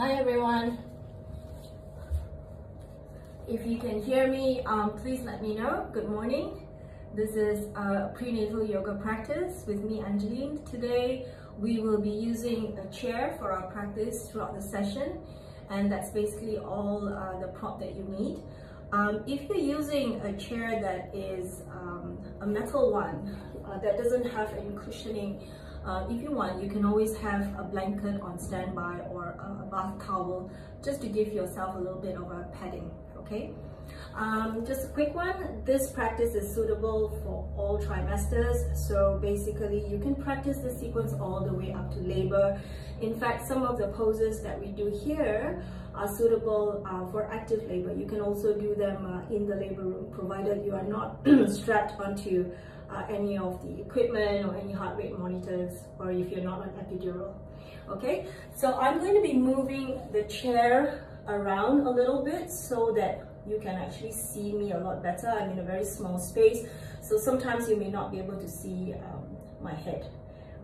Hi everyone. If you can hear me, please let me know. Good morning. This is a prenatal yoga practice with me, Angeline. Today we will be using a chair for our practice throughout the session, and that's basically all the prop that you need. If you're using a chair that is a metal one that doesn't have any cushioning, if you want, you can always have a blanket on standby or a bath towel just to give yourself a little bit of a padding, okay? Just a quick one, this practice is suitable for all trimesters, so basically you can practice the sequence all the way up to labor. In fact, some of the poses that we do here are suitable for active labor. You can also do them in the labor room, provided you are not strapped onto any of the equipment or any heart rate monitors, or if you're not on epidural. Okay, so I'm going to be moving the chair around a little bit so that you can actually see me a lot better. I'm in a very small space, so sometimes you may not be able to see my head.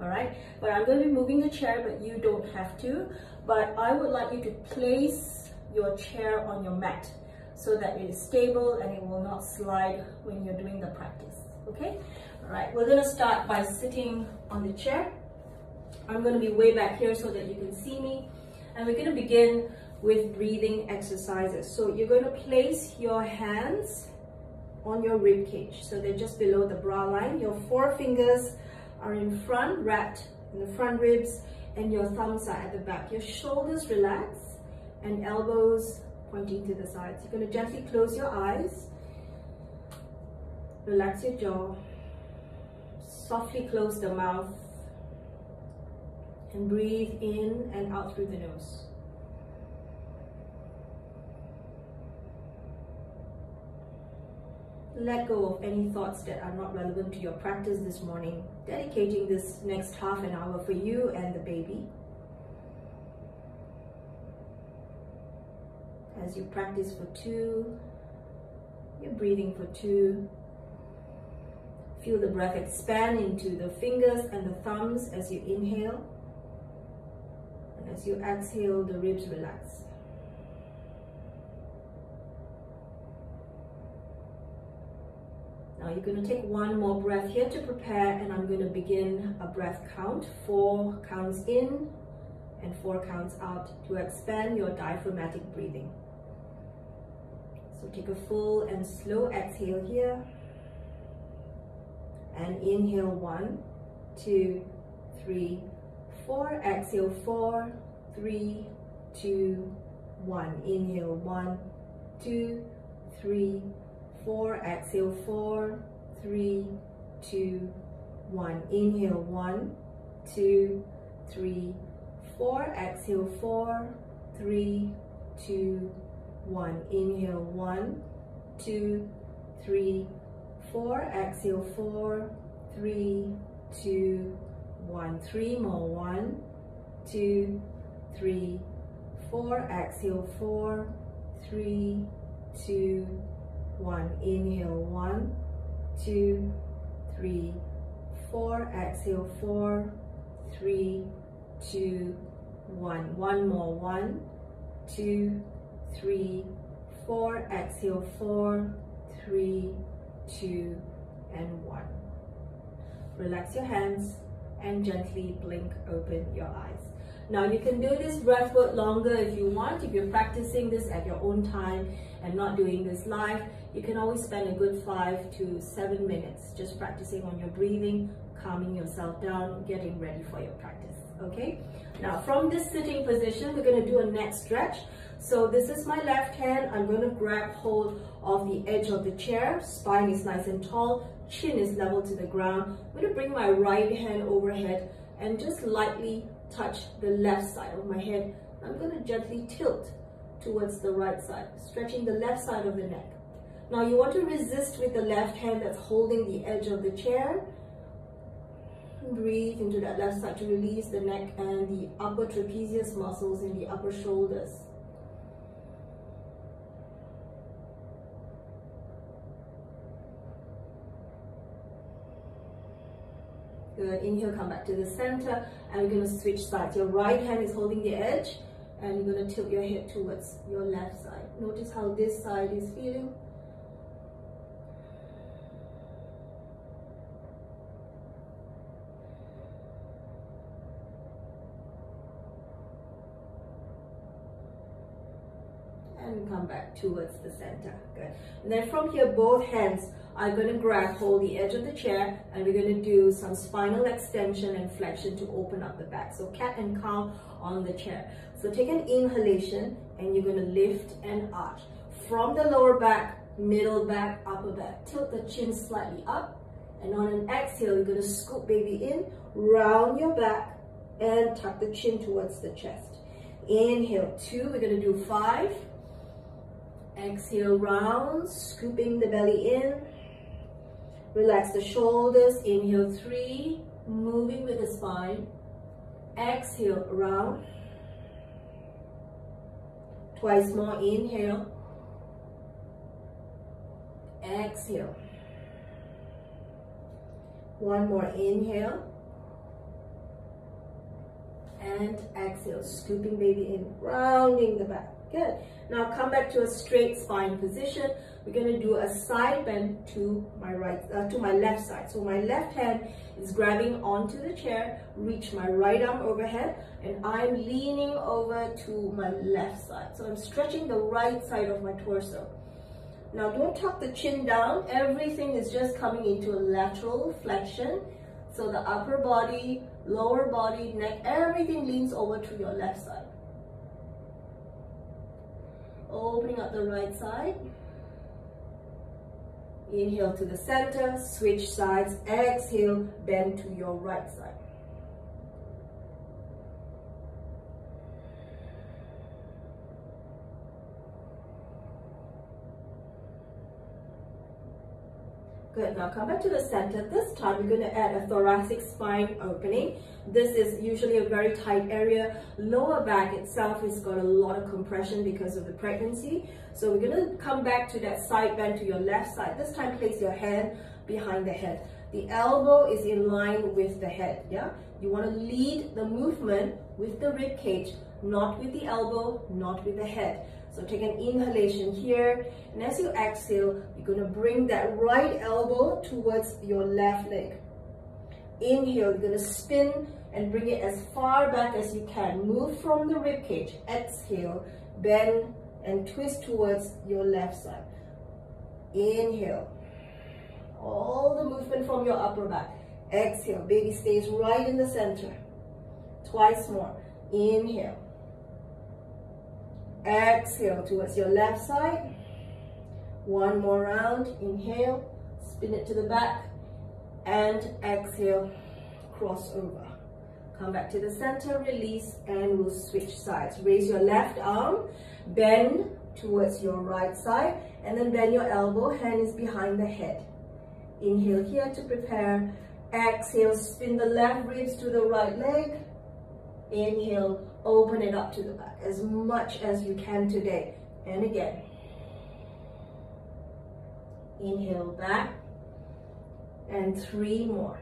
All right, but I'm going to be moving the chair, but you don't have to. But I would like you to place your chair on your mat so that it is stable and it will not slide when you're doing the practice. Okay, all right, we're going to start by sitting on the chair. I'm going to be way back here so that you can see me, and we're going to begin with breathing exercises. So you're going to place your hands on your rib cage, so they're just below the bra line. Your forefingers are in front, wrapped in the front ribs, and your thumbs are at the back. Your shoulders relax and elbows pointing to the sides. You're going to gently close your eyes, relax your jaw, softly close the mouth, and breathe in and out through the nose. Let go of any thoughts that are not relevant to your practice this morning, dedicating this next half an hour for you and the baby. As you practice for 2, you're breathing for 2. Feel the breath expand into the fingers and the thumbs as you inhale. And as you exhale, the ribs relax. Now you're going to take one more breath here to prepare, and I'm going to begin a breath count. 4 counts in and 4 counts out to expand your diaphragmatic breathing. So take a full and slow exhale here. And inhale 1, 2, 3, 4. Exhale 4, 3, 2, 1. Inhale 1, 2, 3, 4. Exhale 4, 3, 2, 1. Inhale 1, 2, 3, 4. Exhale 4, 3, 2, 1. Inhale 1, 2, 3, 4. Exhale 4, 3, 2, 1. 3 more. 1, 2, 3, 4. Exhale 4, 3, 2, 1. Inhale 1, 2, 3, 4. Exhale 4, 3, 2, 1. 1 more. 1, 2, 3, 4. Exhale 4, 3, 2, and 1. Relax your hands and gently blink open your eyes. Now you can do this breath work longer if you want. If you're practicing this at your own time and not doing this live, you can always spend a good 5 to 7 minutes just practicing on your breathing, calming yourself down, getting ready for your practice. Okay, now from this sitting position, we're going to do a neck stretch. So this is my left hand. I'm going to grab hold of the edge of the chair. Spine is nice and tall, chin is level to the ground. I'm going to bring my right hand overhead and just lightly touch the left side of my head. I'm going to gently tilt towards the right side, stretching the left side of the neck. Now you want to resist with the left hand that's holding the edge of the chair. Breathe into that left side to release the neck and the upper trapezius muscles in the upper shoulders. Good. Inhale, come back to the center, and we're going to switch sides. Your right hand is holding the edge, and you're going to tilt your head towards your left side. Notice how this side is feeling. And come back towards the center. Good. And then from here, both hands are going to hold the edge of the chair, and we're going to do some spinal extension and flexion to open up the back. So cat and cow on the chair. So take an inhalation, and you're going to lift and arch. From the lower back, middle back, upper back. Tilt the chin slightly up, and on an exhale, you're going to scoop baby in, round your back, and tuck the chin towards the chest. Inhale, 2, we're going to do 5. Exhale, round, scooping the belly in. Relax the shoulders. Inhale, 3, moving with the spine. Exhale, round. Twice more, inhale. Exhale. One more, inhale. And exhale, scooping baby in, rounding the back. Good. Now come back to a straight spine position. We're going to do a side bend to my left side. So my left hand is grabbing onto the chair, reach my right arm overhead, and I'm leaning over to my left side. So I'm stretching the right side of my torso. Now don't tuck the chin down. Everything is just coming into a lateral flexion. So the upper body, lower body, neck, everything leans over to your left side. Opening up the right side. Inhale to the center, switch sides, exhale, bend to your right side. Good, now come back to the center. This time we're going to add a thoracic spine opening. This is usually a very tight area. Lower back itself has got a lot of compression because of the pregnancy. So we're going to come back to that side bend to your left side. This time place your hand behind the head. The elbow is in line with the head, yeah? You want to lead the movement with the rib cage, not with the elbow, not with the head. So take an inhalation here, and as you exhale, you're going to bring that right elbow towards your left leg. Inhale, you're going to spin and bring it as far back as you can. Move from the ribcage. Exhale, bend and twist towards your left side. Inhale. All the movement from your upper back. Exhale, baby stays right in the center. Twice more. Inhale. Exhale towards your left side. One more round. Inhale, spin it to the back, and exhale, cross over. Come back to the center, release, and we'll switch sides. Raise your left arm, bend towards your right side, and then bend your elbow, hand is behind the head. Inhale here to prepare. Exhale, spin the left ribs to the right leg. Inhale, open it up to the back as much as you can today. And again. Inhale back. And 3 more.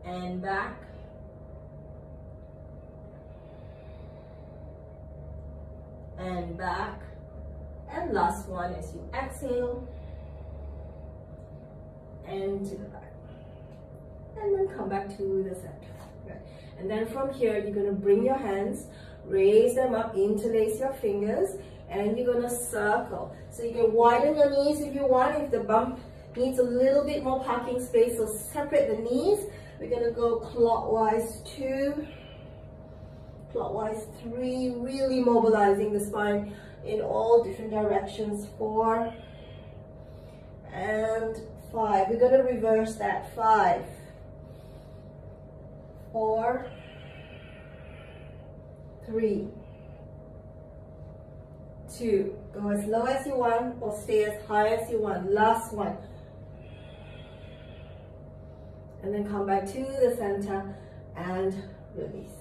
And back. And back. And last one as you exhale. And to the back. And then come back to the center. Good. And then from here, you're going to bring your hands, raise them up, interlace your fingers, and you're going to circle. So you can widen your knees if you want, if the bump needs a little bit more parking space. So separate the knees. We're going to go clockwise 2, clockwise 3, really mobilizing the spine in all different directions. 4 and 5. We're going to reverse that. 5, 4, 3, 2. Go as low as you want or stay as high as you want. Last one. And then come back to the center and release.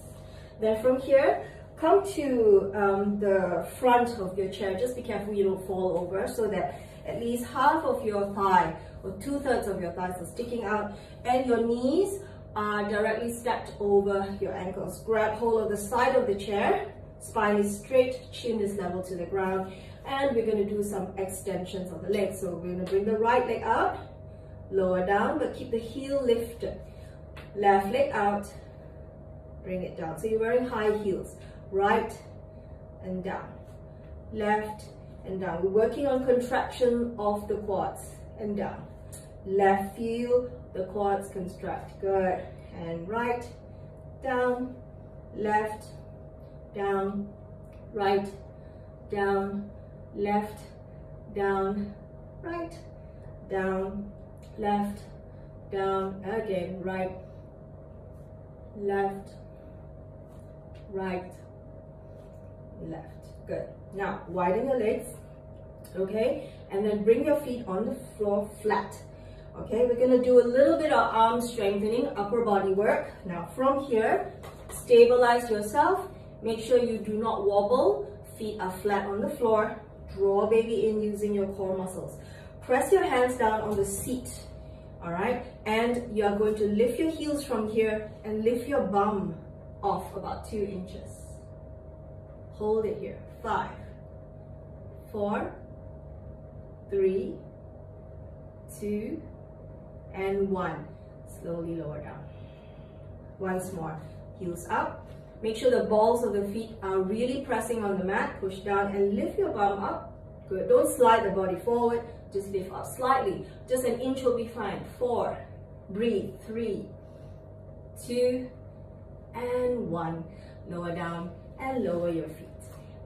Then from here, come to the front of your chair. Just be careful you don't fall over, so that at least half of your thigh or 2/3 of your thighs are sticking out, and your knees are directly stacked over your ankles. Grab hold of the side of the chair. Spine is straight, chin is level to the ground. And we're going to do some extensions of the legs. So we're going to bring the right leg out, lower down, but keep the heel lifted. Left leg out, bring it down. So you're wearing high heels. Right and down. Left and down. We're working on contraction of the quads and down. Left, feel the quads contract. Good. And right, down, left, down, right, down, left, down, right, down, left, down, again, right, left, right, left. Good. Now, widen your legs, okay? And then bring your feet on the floor flat. Okay, we're going to do a little bit of arm strengthening, upper body work. Now, from here, stabilize yourself. Make sure you do not wobble. Feet are flat on the floor. Draw baby in using your core muscles. Press your hands down on the seat. All right, and you are going to lift your heels from here and lift your bum off about 2 inches. Hold it here. 5, 4, 3, 2, and 1. Slowly lower down. Once more. Heels up. Make sure the balls of the feet are really pressing on the mat. Push down and lift your bum up. Good. Don't slide the body forward. Just lift up slightly. Just an inch will be fine. 4. Breathe. 3, 2, and 1. Lower down and lower your feet.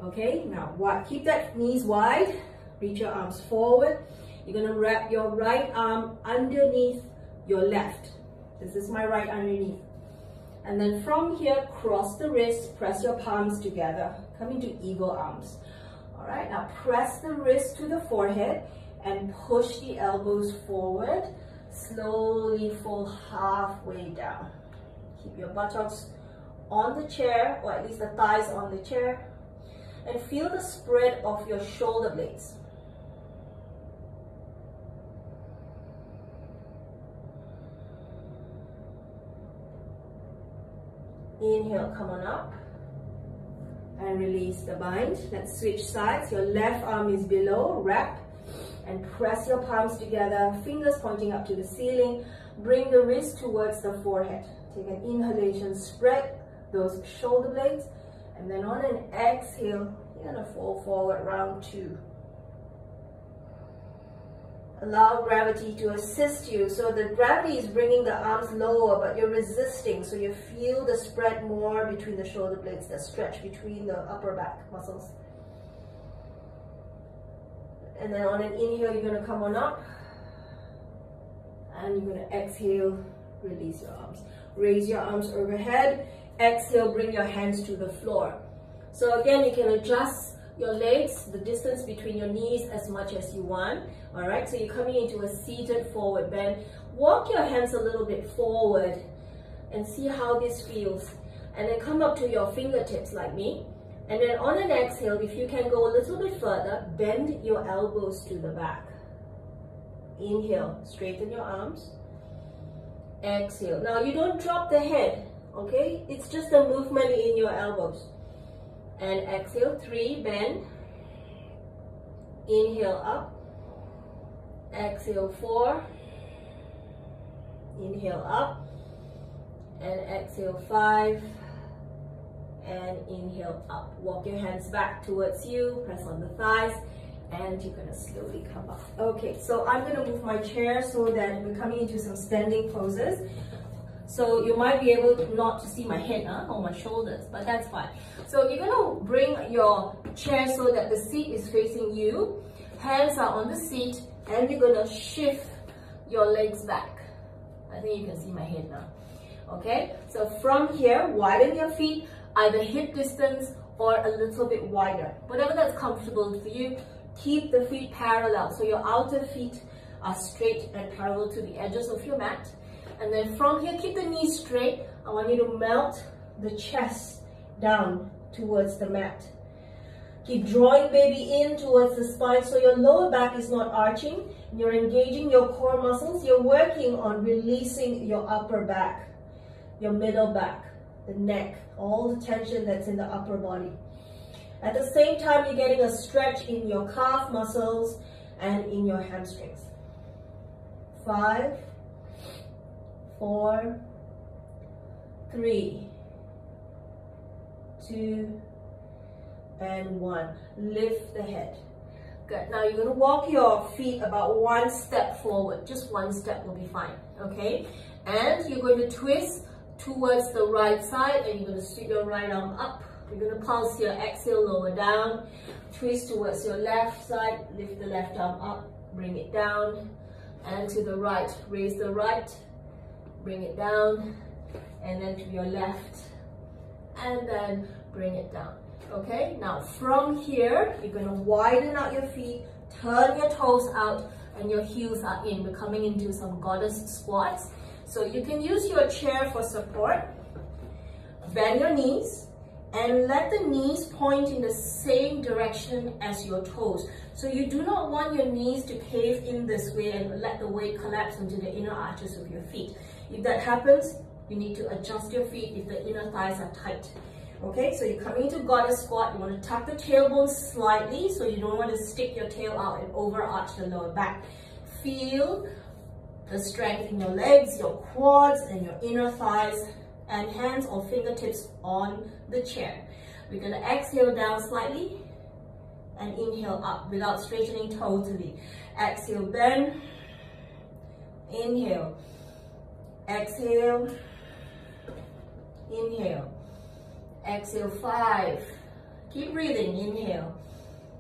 Okay, now what? Keep that knees wide. Reach your arms forward. You're going to wrap your right arm underneath your left. This is my right underneath. And then from here, cross the wrist, press your palms together. Come into eagle arms. All right, now press the wrist to the forehead and push the elbows forward. Slowly fold halfway down. Keep your buttocks on the chair, or at least the thighs on the chair. And feel the spread of your shoulder blades. Inhale, come on up. And release the bind. Let's switch sides. Your left arm is below, wrap. And press your palms together, fingers pointing up to the ceiling. Bring the wrist towards the forehead. Take an inhalation, spread those shoulder blades. And then on an exhale, you're going to fold forward, round 2. Allow gravity to assist you. So the gravity is bringing the arms lower, but you're resisting. So you feel the spread more between the shoulder blades, the stretch between the upper back muscles. And then on an inhale, you're going to come on up. And you're going to exhale, release your arms. Raise your arms overhead. Exhale, bring your hands to the floor. So again, you can adjust your legs, the distance between your knees as much as you want. All right, so you're coming into a seated forward bend. Walk your hands a little bit forward and see how this feels. And then come up to your fingertips like me. And then on an exhale, if you can go a little bit further, bend your elbows to the back. Inhale, straighten your arms. Exhale. Now you don't drop the head, okay? It's just a movement in your elbows. And exhale, 3, bend. Inhale up. Exhale, 4. Inhale up. And exhale, 5. And inhale up. Walk your hands back towards you. Press on the thighs. And you're going to slowly come up. Okay, so I'm going to move my chair so that we're coming into some standing poses. So you might be able not to see my head or my shoulders, but that's fine. So you're going to bring your chair so that the seat is facing you. Hands are on the seat, and you're going to shift your legs back. I think you can see my head now. Okay, so from here, widen your feet, either hip distance or a little bit wider. Whatever that's comfortable for you. Keep the feet parallel, so your outer feet are straight and parallel to the edges of your mat. And then from here, keep the knees straight. I want you to melt the chest down towards the mat. Keep drawing baby in towards the spine, so your lower back is not arching. You're engaging your core muscles. You're working on releasing your upper back. your middle back, the neck, all the tension that's in the upper body. At the same time, you're getting a stretch in your calf muscles and in your hamstrings. 5, 4, 3, 2, and 1. Lift the head. Good. Now you're going to walk your feet about 1 step forward. Just 1 step will be fine. Okay? And you're going to twist towards the right side, and you're going to sweep your right arm up. You're going to pulse here, exhale, lower down, twist towards your left side, lift the left arm up, bring it down, and to the right, raise the right, bring it down, and then to your left, and then bring it down. Okay, now from here, you're going to widen out your feet, turn your toes out, and your heels are in. We're coming into some goddess squats. So you can use your chair for support, bend your knees, and let the knees point in the same direction as your toes. So you do not want your knees to cave in this way and let the weight collapse into the inner arches of your feet. If that happens, you need to adjust your feet if the inner thighs are tight. Okay, so you're coming into goddess squat. You want to tuck the tailbone slightly, so you don't want to stick your tail out and overarch the lower back. Feel the strength in your legs, your quads, and your inner thighs, and hands or fingertips on the chair. We're going to exhale down slightly and inhale up without straightening totally. Exhale, bend. Inhale. Exhale. Inhale. Exhale, 5. Keep breathing. Inhale.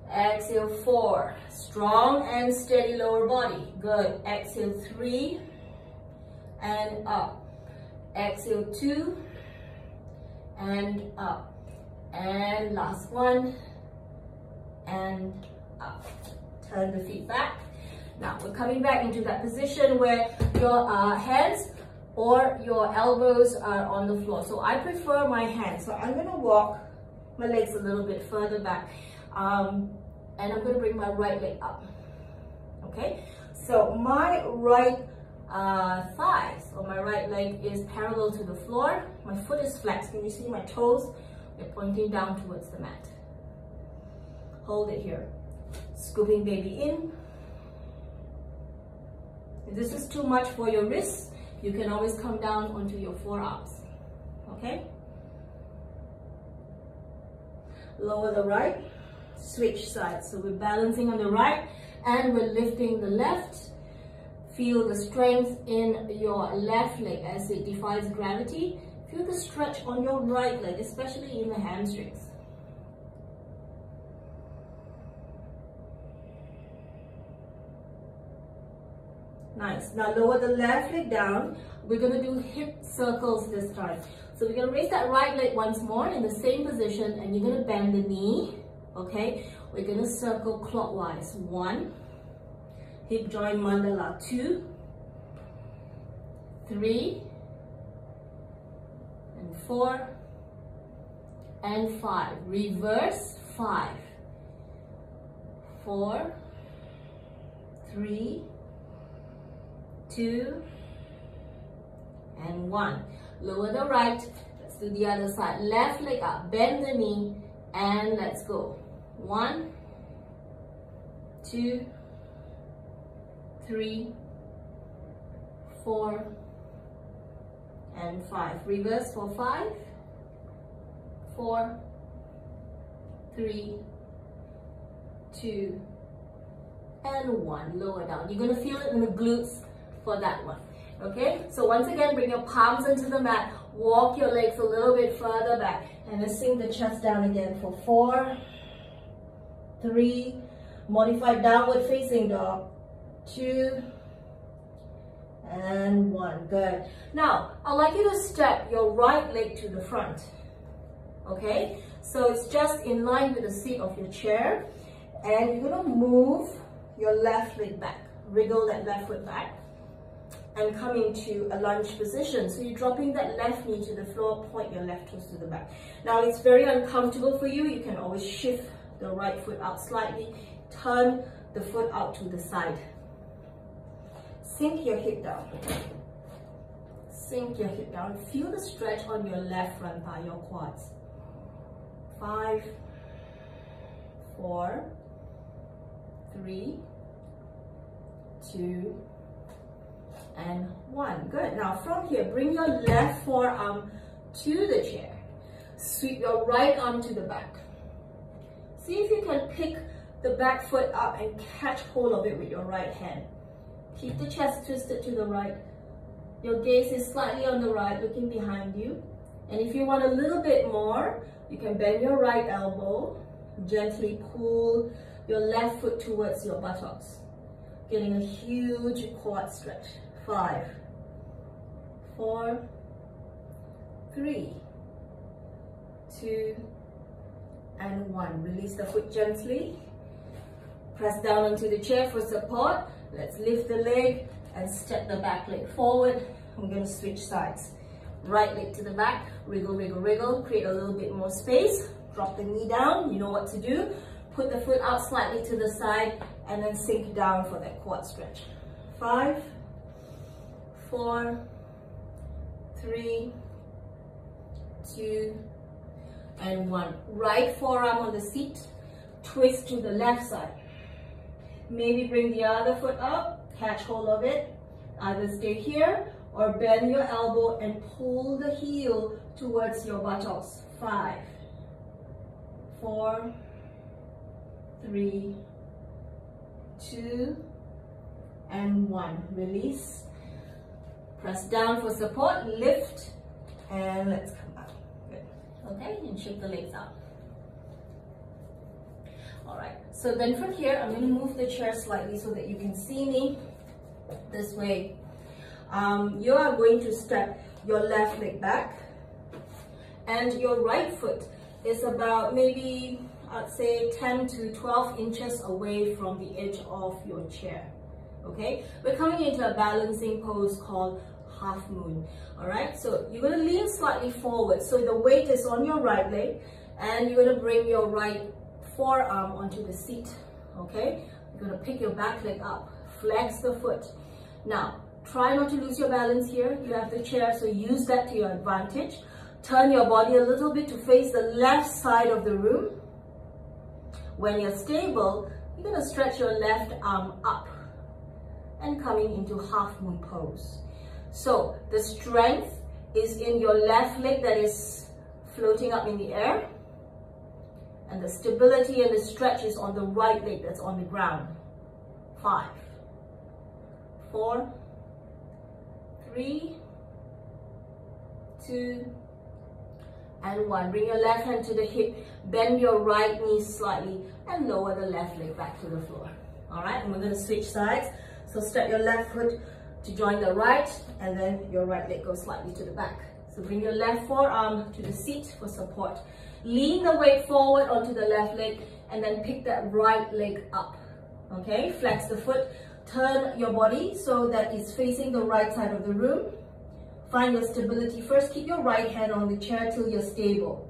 Exhale, 4. Strong and steady lower body. Good. Exhale, 3. And up. Exhale, 2. And up. And last one. And up. Turn the feet back. Now we're coming back into that position where your hands or your elbows are on the floor. So I prefer my hands. So I'm going to walk my legs a little bit further back. And I'm going to bring my right leg up. Okay? So my right thighs or my right leg is parallel to the floor. My foot is flexed. Can you see my toes? They're pointing down towards the mat. Hold it here. Scooping baby in. If this is too much for your wrists, you can always come down onto your forearms. Okay? Lower the right, switch sides. So we're balancing on the right and we're lifting the left. Feel the strength in your left leg as it defies gravity. Feel the stretch on your right leg, especially in the hamstrings. Nice. Now lower the left leg down. We're going to do hip circles this time. So we're going to raise that right leg once more in the same position, and you're going to bend the knee. Okay. We're going to circle clockwise. 1. Hip joint mandala. 2. 3. And 4. And 5. Reverse. 5. 4. 3. 2 and 1. Lower the right. Let's do the other side. Left leg up. Bend the knee and let's go. 1, 2, 3, 4 and 5. Reverse for 5, 4, 3, 2 and 1. Lower down. You're going to feel it in the glutes for that one. Okay, so once again, bring your palms into the mat, walk your legs a little bit further back, and then sink the chest down again for 4, 3, modified downward facing dog, 2 and 1. Good. Now I'd like you to step your right leg to the front. Okay, so it's just in line with the seat of your chair, and you're going to move your left leg back, wriggle that left foot back, and come into a lunge position. So you're dropping that left knee to the floor, point your left toes to the back. Now it's very uncomfortable for you. You can always shift the right foot out slightly, turn the foot out to the side. Sink your hip down. Sink your hip down. Feel the stretch on your left front thigh, your quads. 5, 4, 3, 2, and 1. Good. Now from here, bring your left forearm to the chair. Sweep your right arm to the back. See if you can pick the back foot up and catch hold of it with your right hand. Keep the chest twisted to the right. Your gaze is slightly on the right, looking behind you. And if you want a little bit more, you can bend your right elbow, gently pull your left foot towards your buttocks, getting a huge quad stretch. 5, 4, 3, 2, and 1. Release the foot gently. Press down onto the chair for support. Let's lift the leg and step the back leg forward. I'm going to switch sides. Right leg to the back, wriggle, wriggle, wriggle. Create a little bit more space. Drop the knee down. You know what to do. Put the foot out slightly to the side and then sink down for that quad stretch. 5, 4, 3, 2, and 1. Right forearm on the seat. Twist to the left side. Maybe bring the other foot up. Catch hold of it. Either stay here or bend your elbow and pull the heel towards your buttocks. 5, 4, 3, 2, and 1. Release. Press down for support. Lift. And let's come up. Good. Okay, and shake the legs out. Alright, so then from here, I'm going to move the chair slightly so that you can see me this way. You are going to step your left leg back, and your right foot is about maybe, I'd say 10 to 12 inches away from the edge of your chair. Okay, we're coming into a balancing pose called half moon. Alright, so you're going to lean slightly forward, so the weight is on your right leg, and you're going to bring your right forearm onto the seat. Okay, you're going to pick your back leg up, flex the foot. Now try not to lose your balance here. You have the chair, so use that to your advantage. Turn your body a little bit to face the left side of the room. When you're stable, you're going to stretch your left arm up and coming into half moon pose. So the strength is in your left leg that is floating up in the air, and the stability and the stretch is on the right leg that's on the ground. 5, 4, 3, 2, and 1. Bring your left hand to the hip, bend your right knee slightly, and lower the left leg back to the floor. Alright, and we're going to switch sides. So step your left foot to join the right, and then your right leg goes slightly to the back. So bring your left forearm to the seat for support. Lean the weight forward onto the left leg, and then pick that right leg up. Okay, flex the foot. Turn your body so that it's facing the right side of the room. Find your stability. First, keep your right hand on the chair till you're stable.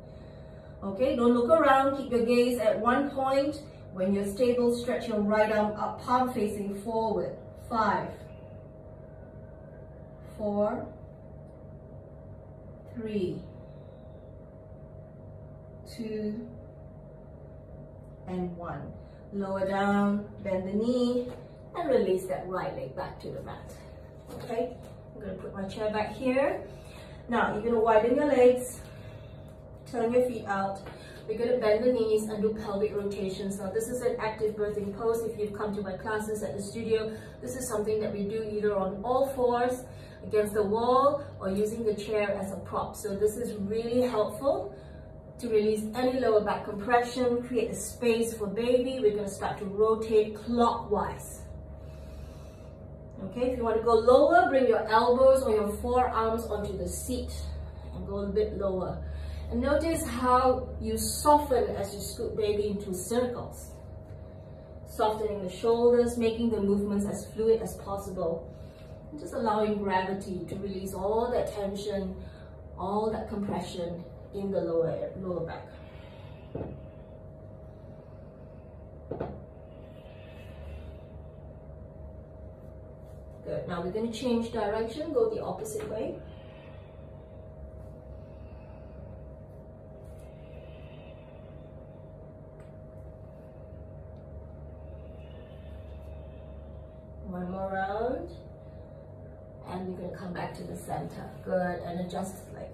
Okay, don't look around. Keep your gaze at one point. When you're stable, stretch your right arm up, palm facing forward. 5, 4, 3, 2, and 1. Lower down, bend the knee, and release that right leg back to the mat. Okay, I'm going to put my chair back here. Now, you're going to widen your legs, turn your feet out. We're going to bend the knees and do pelvic rotations. Now, this is an active birthing pose. If you've come to my classes at the studio, this is something that we do either on all fours, against the wall, or using the chair as a prop. So this is really helpful to release any lower back compression, create a space for baby. We're going to start to rotate clockwise. Okay, if you want to go lower, bring your elbows or your forearms onto the seat and go a bit lower. And notice how you soften as you scoot baby into circles. Softening the shoulders, making the movements as fluid as possible. And just allowing gravity to release all that tension, all that compression in the lower back. Good. Now we're going to change direction, go the opposite way. One more round. And we're going to come back to the center. Good. And adjust the leg.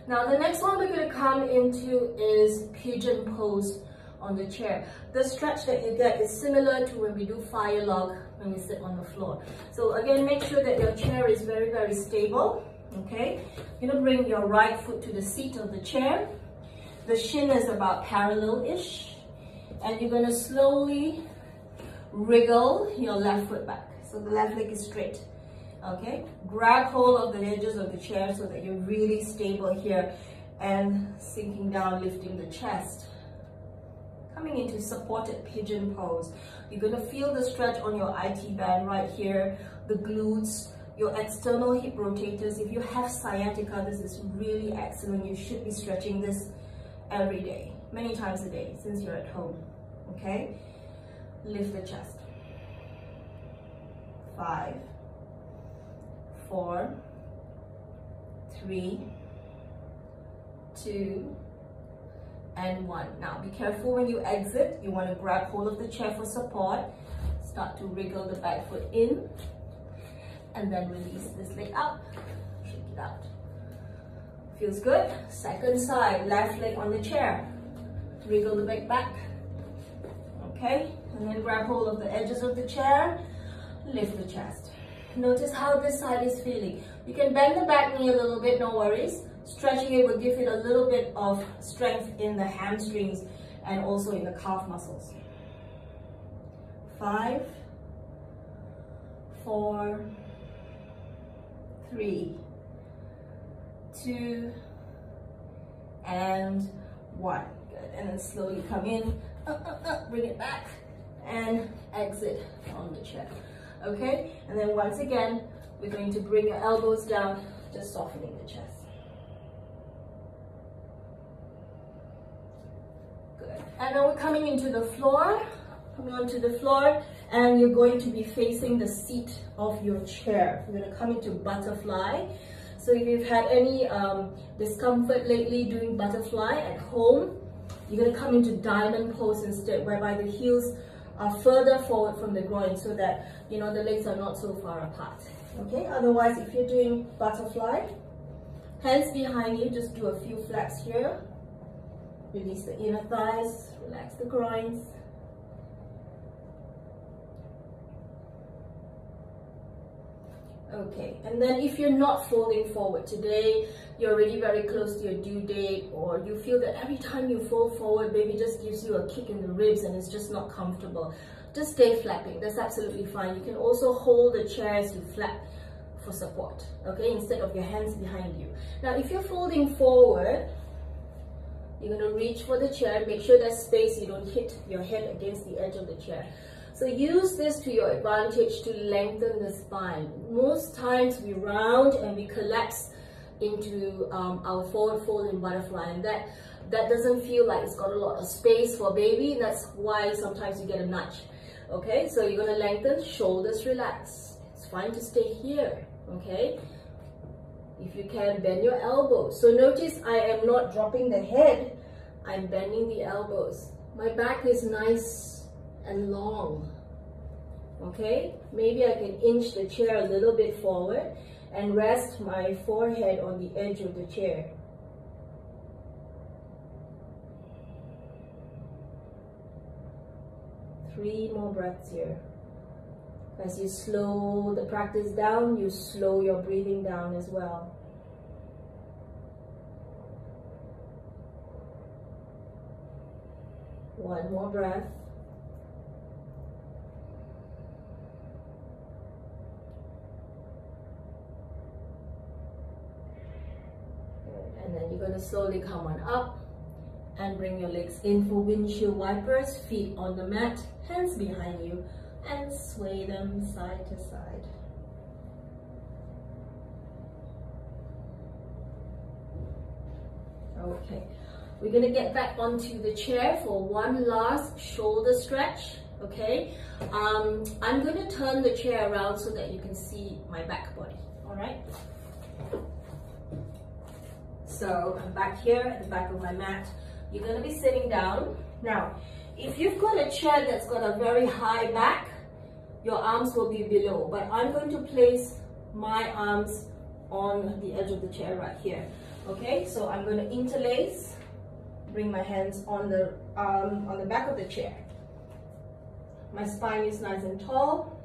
Now the next one we're going to come into is pigeon pose on the chair. The stretch that you get is similar to when we do fire log when we sit on the floor. So again, make sure that your chair is very, very stable. Okay. You're going to bring your right foot to the seat of the chair. The shin is about parallel-ish. And you're going to slowly wriggle your left foot back. So the left leg is straight. Okay, grab hold of the edges of the chair so that you're really stable here and sinking down, lifting the chest. Coming into supported pigeon pose. You're going to feel the stretch on your IT band right here, the glutes, your external hip rotators. If you have sciatica, this is really excellent. You should be stretching this every day, many times a day since you're at home. Okay, lift the chest. 5, 4, 3, 2, and 1. Now be careful when you exit. You want to grab hold of the chair for support. Start to wriggle the back foot in and then release this leg up. Shake it out. Feels good. Second side, left leg on the chair. Wriggle the back back. Okay, and then grab hold of the edges of the chair. Lift the chest. Notice how this side is feeling. You can bend the back knee a little bit, no worries. Stretching it will give it a little bit of strength in the hamstrings and also in the calf muscles. 5, 4, 3, 2, and 1. Good. And then slowly come in, bring it back, and exit on the chair. Okay, and then once again, we're going to bring your elbows down, just softening the chest. Good. And now we're coming into the floor, coming onto the floor, and you're going to be facing the seat of your chair. We're going to come into butterfly. So if you've had any discomfort lately doing butterfly at home, you're going to come into diamond pose instead, whereby the heels are further forward from the groin so that, you know, the legs are not so far apart. Okay, otherwise if you're doing butterfly, hands behind you, just do a few flaps here. Release the inner thighs, relax the groins. Okay, and then if you're not folding forward today, you're already very close to your due date, or you feel that every time you fold forward, baby just gives you a kick in the ribs and it's just not comfortable, just stay flapping. That's absolutely fine. You can also hold the chair as you flap for support, okay, instead of your hands behind you. Now, if you're folding forward, you're going to reach for the chair. Make sure there's space, you don't hit your head against the edge of the chair. So use this to your advantage to lengthen the spine. Most times we round and we collapse into our forward fold in butterfly, and that doesn't feel like it's got a lot of space for baby. That's why sometimes you get a nudge. Okay, so you're going to lengthen, shoulders relax. It's fine to stay here. Okay, if you can, bend your elbows. So notice I am not dropping the head, I'm bending the elbows. My back is nice and long. Okay, maybe I can inch the chair a little bit forward and rest my forehead on the edge of the chair. Three more breaths here. As you slow the practice down, you slow your breathing down as well. One more breath. And then you're going to slowly come on up and bring your legs in for windshield wipers, feet on the mat, hands behind you, and sway them side to side. Okay, we're going to get back onto the chair for one last shoulder stretch. Okay, I'm going to turn the chair around so that you can see my back body. All right. So I'm back here at the back of my mat. You're going to be sitting down. Now, if you've got a chair that's got a very high back, your arms will be below, but I'm going to place my arms on the edge of the chair right here. Okay, so I'm going to interlace, bring my hands on the back of the chair. My spine is nice and tall,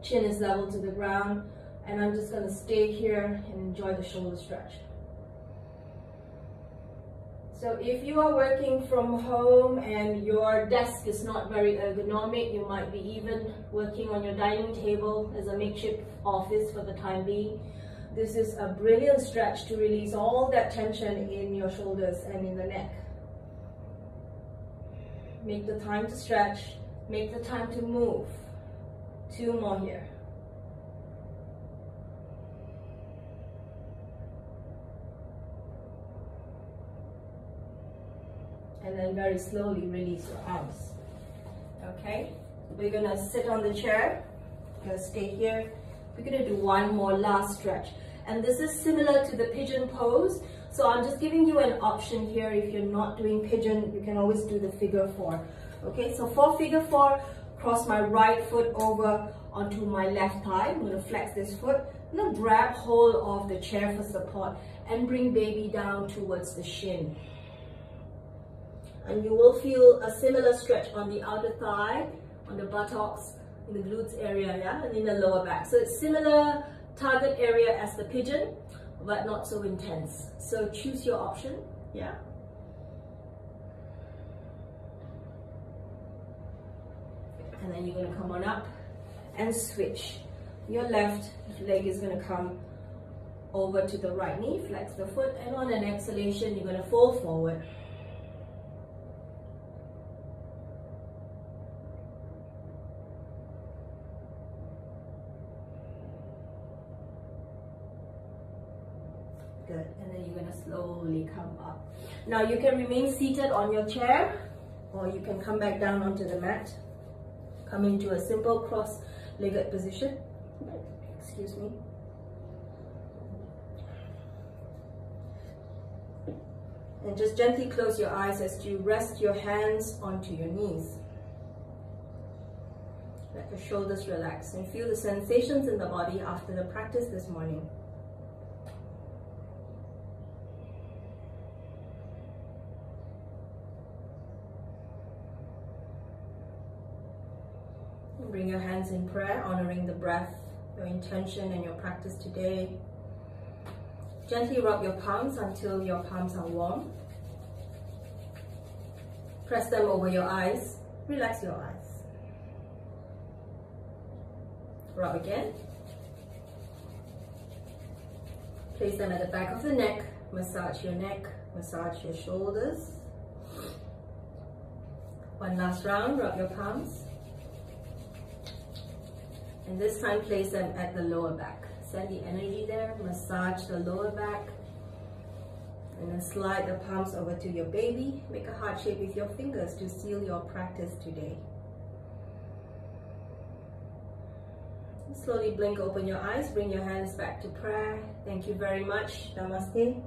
chin is level to the ground, and I'm just going to stay here and enjoy the shoulder stretch. So if you are working from home and your desk is not very ergonomic, you might be even working on your dining table as a makeshift office for the time being. This is a brilliant stretch to release all that tension in your shoulders and in the neck. Make the time to stretch, make the time to move. 2 more here. And then very slowly release your arms. Okay, we're gonna sit on the chair, we're gonna stay here. We're gonna do one more last stretch. And this is similar to the pigeon pose. So I'm just giving you an option here. If you're not doing pigeon, you can always do the figure 4. Okay, so for figure 4, cross my right foot over onto my left thigh. I'm gonna flex this foot. I'm gonna grab hold of the chair for support and bring baby down towards the shin. And you will feel a similar stretch on the outer thigh, on the buttocks, in the glutes area, yeah, and in the lower back. So it's similar target area as the pigeon, but not so intense. So choose your option, yeah. And then you're gonna come on up and switch. Your left leg is gonna come over to the right knee, flex the foot, and on an exhalation, you're gonna fold forward. Good. And then you're going to slowly come up. Now you can remain seated on your chair, or you can come back down onto the mat. Come into a simple cross-legged position. Excuse me. And just gently close your eyes as you rest your hands onto your knees. Let your shoulders relax and feel the sensations in the body after the practice this morning. Bring your hands in prayer, honoring the breath, your intention and your practice today. Gently rub your palms until your palms are warm. Press them over your eyes. Relax your eyes. Rub again. Place them at the back of the neck. Massage your neck, massage your shoulders. One last round, rub your palms. And this time place them at the lower back. Send the energy there, massage the lower back. And then slide the palms over to your baby. Make a heart shape with your fingers to seal your practice today. Slowly blink open your eyes, bring your hands back to prayer. Thank you very much. Namaste.